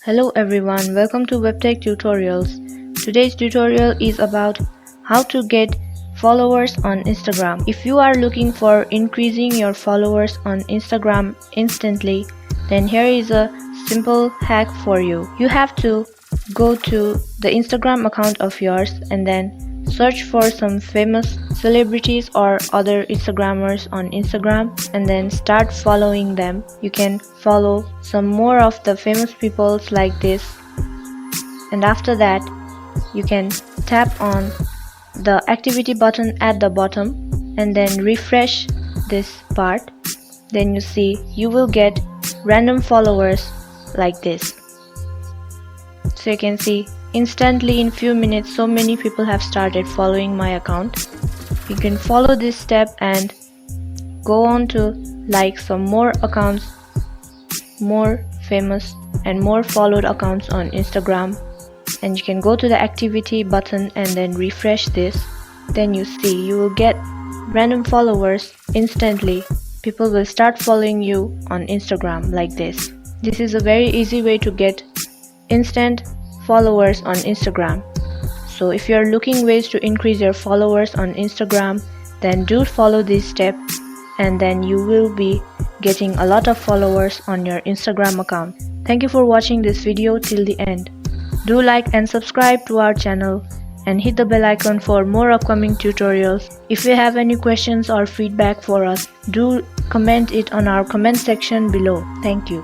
Hello everyone, welcome to WebTech Tutorials. Today's tutorial is about how to get followers on Instagram. If you are looking for increasing your followers on Instagram instantly, then here is a simple hack for you. You have to go to the Instagram account of yours and then search for some famous celebrities or other Instagrammers on Instagram and then start following them. You can follow some more of the famous people like this, and after that you can tap on the activity button at the bottom and then refresh this part. Then you see you will get random followers like this. So you can see instantly in few minutes so many people have started following my account. You can follow this step and go on to like some more accounts, more famous and more followed accounts on Instagram, and you can go to the activity button and then refresh this. Then you see you will get random followers instantly. People will start following you on Instagram like this. This is a very easy way to get instant followers on Instagram. So if you are looking ways to increase your followers on Instagram, then do follow this step and then you will be getting a lot of followers on your Instagram account. Thank you for watching this video till the end. Do like and subscribe to our channel and hit the bell icon for more upcoming tutorials. If you have any questions or feedback for us, do comment it on our comment section below. Thank you.